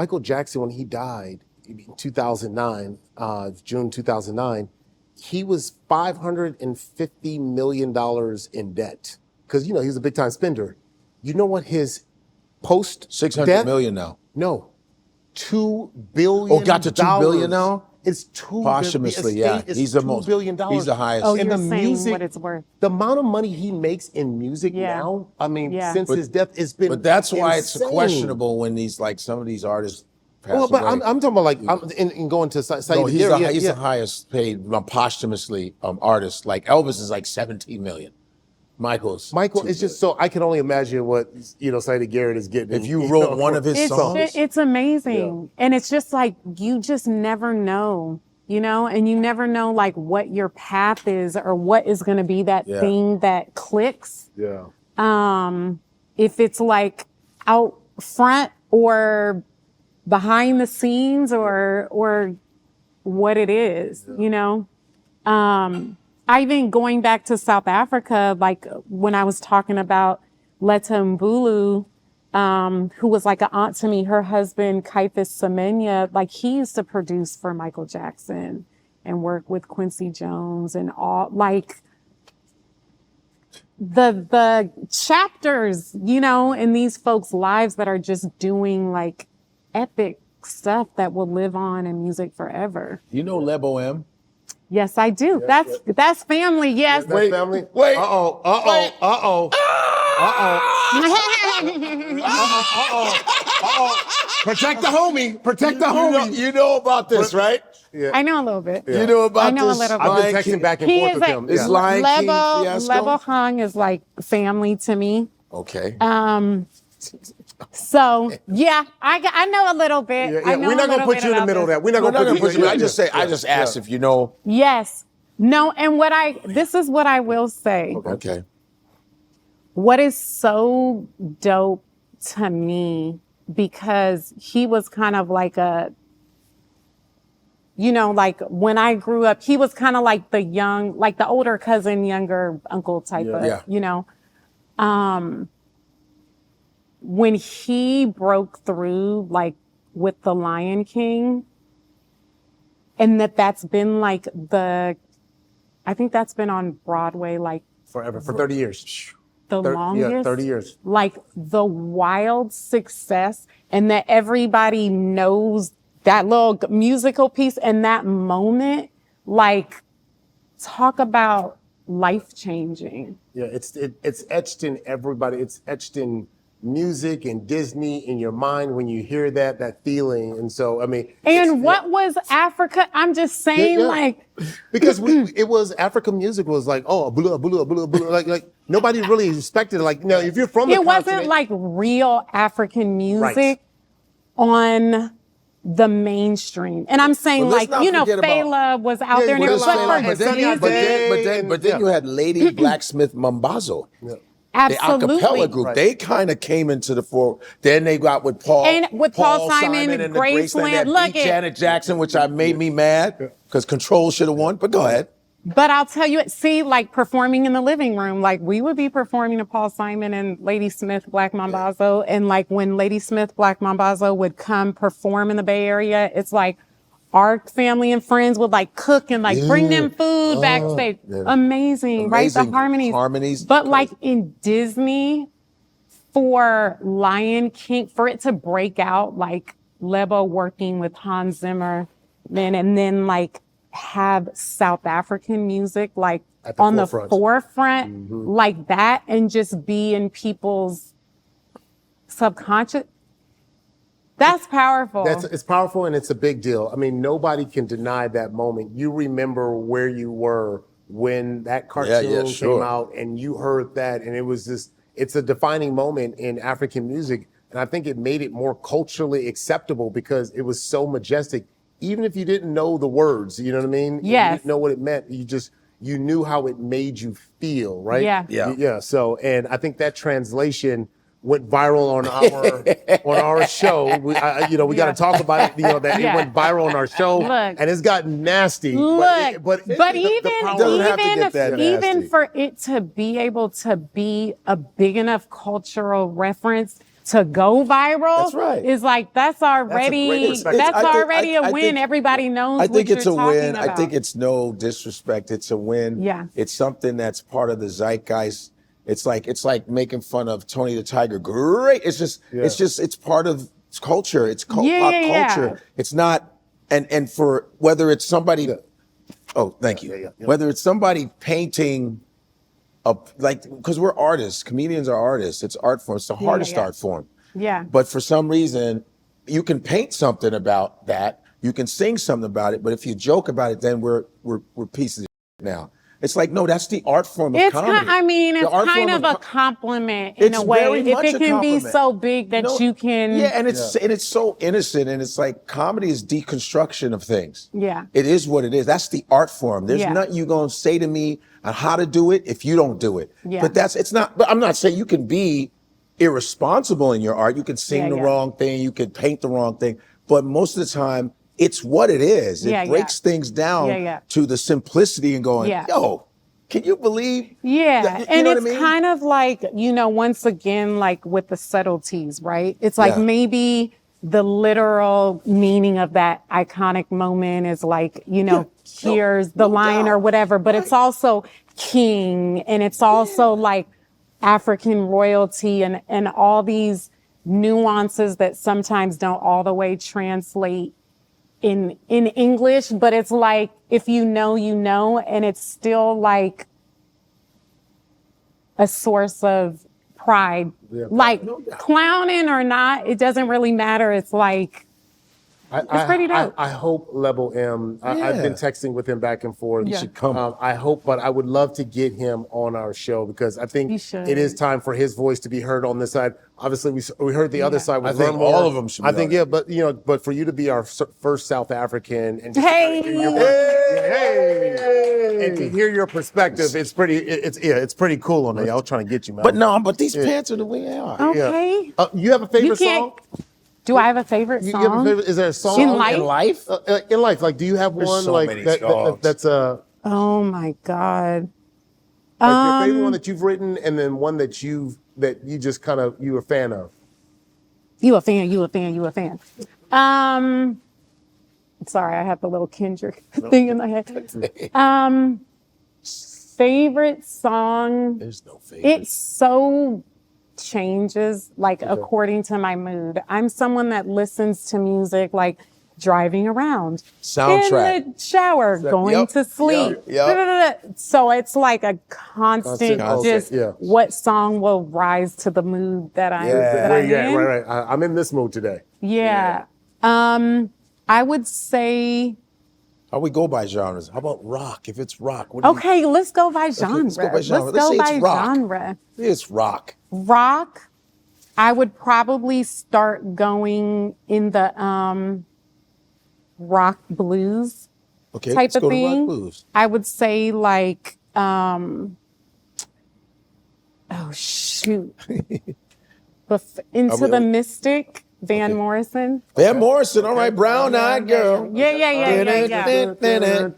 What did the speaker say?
Michael Jackson, when he died in 2009, June 2009, he was $550 million in debt. Because, you know, he's a big time spender. You know what his post $600 million now. No. $2 billion. Oh, got to $2 billion now? It's $2 posthumously, billion. yeah. He's the $2 billion. He's the highest. Oh, And you're the saying music, what it's worth. the amount of money he makes in music now, I mean, since his death, it's been But that's why insane. it's questionable when these, like, some of these artists pass Well, but away. I'm talking about like in going to Saeed. No, he's the highest paid posthumously artist. Like Elvis is like 17 million. Michael, it's just so I can only imagine what Saeed Garrett is getting. If you wrote one of his songs, it's amazing, and it's just like you just never know, and you never know like what your path is or what is going to be that thing that clicks. Yeah. If it's like out front or behind the scenes or what it is, I think going back to South Africa, like when I was talking about Letta Mbulu, who was like an aunt to me, her husband, Caiphus Semenya, like he used to produce for Michael Jackson and work with Quincy Jones and all, like the chapters, in these folks' lives that are just doing like epic stuff that will live on in music forever. You know Lebo M? Yes, I do. That's family. Yes. That's family. Wait. Protect the homie. Protect the homie. You know about this, right? Yeah. I know a little bit. You know about this? I know a little bit. I've been texting back and forth with him. Is Lion King fiasco? Lebo Hung is like family to me. Okay. So yeah, I know a little bit. Yeah. We're not gonna put you in the middle of that. We're not gonna put you. I just asked if you know. Yes. No, and this is what I will say. Okay. What is so dope to me, because he was kind of like like when I grew up, he was kind of like the young, like the older cousin, younger uncle type of, when he broke through like with the Lion King, and that's been like I think that's been on Broadway like forever, for 30 years. The longest? Yeah, 30 years. Like the wild success, and that everybody knows that little musical piece and that moment, like talk about life-changing. Yeah, it's etched in everybody. It's etched in music and Disney in your mind when you hear that feeling. And so, I mean. And what was Africa? I'm just saying, like. Because it was, African music was like, oh, blah, blah, blah, blah. Like nobody really expected it. Like, if you're from the continent. It wasn't like real African music on the mainstream. And I'm saying Fela was out there. And it was but then you had Lady Blacksmith Mambazo. Yeah. Absolutely. The acapella group, they kind of came into the fore. Then they got with Paul. And with Paul Simon and Graceland. Look at Janet Jackson, which made me mad because Control should have won, but go ahead. But I'll tell you, like performing in the living room, like we would be performing to Paul Simon and Lady Smith, Black Mambazo. And like when Lady Smith, Black Mambazo would come perform in the Bay Area, it's like, our family and friends would like cook and like bring them food backstage. Amazing, right? The harmonies. But like in Disney, for Lion King, for it to break out, like Lebo working with Hans Zimmer, and then like have South African music like on the forefront, like that, and just be in people's subconscious. That's powerful. It's powerful, and it's a big deal. I mean, nobody can deny that moment. You remember where you were when that cartoon came out, and you heard that, and it was it's a defining moment in African music. And I think it made it more culturally acceptable because it was so majestic. Even if you didn't know the words, you know what I mean? Yes. You didn't know what it meant. You knew how it made you feel, right? Yeah. So, and I think that translation went viral on our show. We got to talk about it. That it went viral on our show, and it's gotten nasty. But even for it to be able to be a big enough cultural reference, to go viral That's right. is like, that's already a win. Everybody knows I think what it's you're a talking win. about. I think it's no disrespect. It's a win. Yeah. It's something that's part of the zeitgeist. It's like making fun of Tony the Tiger. Great. It's part of culture. It's pop culture. It's not, and for whether it's somebody, oh, thank you. Whether it's somebody painting because we're artists, comedians are artists. It's art form. It's the hardest art form. Yeah. But for some reason, you can paint something about that. You can sing something about it. But if you joke about it, then we're pieces of shit now. It's like, no, that's the art form of comedy. It's kind of a compliment in a way. If it can be so big that you can. Yeah, and it's so innocent, and it's like comedy is deconstruction of things. Yeah. It is what it is. That's the art form. There's nothing you gonna say to me on how to do it if you don't do it. Yeah. But I'm not saying you can be irresponsible in your art. You can sing the wrong thing, you can paint the wrong thing, but most of the time, it's what it is. It breaks things down to the simplicity and going, yo, can you believe? Yeah. And it's kind of like, once again, like with the subtleties, right? It's like maybe the literal meaning of that iconic moment is like, here's the line or whatever, but it's also king, and it's also like African royalty and all these nuances that sometimes don't all the way translate in English, but it's like, if you know, and it's still like a source of pride. Yeah, like clowning or not, it doesn't really matter. It's like, it's pretty dope. I hope Level M, I've been texting with him back and forth. He should come. I hope, but I would love to get him on our show because I think it is time for his voice to be heard on this side. Obviously, we heard the other side. I think all of them should be but for you to be our first South African and and to hear your perspective, it's pretty cool on there. I was trying to get you, man. But these pants are the way they are. Okay. You have a favorite song? Do I have a favorite song? You have a favorite? Is there a song in life? In life, like, do you have one that's a? Oh my God! Like your favorite one that you've written, and then one that you just kind of you were a fan of. You a fan? Sorry, I have the little Kendrick thing in my head. Favorite song? There's no favorite. It's so changes according to my mood. I'm someone that listens to music like driving around, soundtrack, in the shower, going to sleep. So it's like a constant what song will rise to the mood that I'm in. Right. I'm in this mood today. Yeah. I would say. How we go by genres? How about rock? If it's rock. Okay, let's go by genre. Let's go by genre. It's rock. Rock, I would probably start going in the rock blues type of thing. Rock blues. I would say like, oh shoot, Into the Mystic, Van Morrison. Van Morrison, all right, brown-eyed girl. Yeah.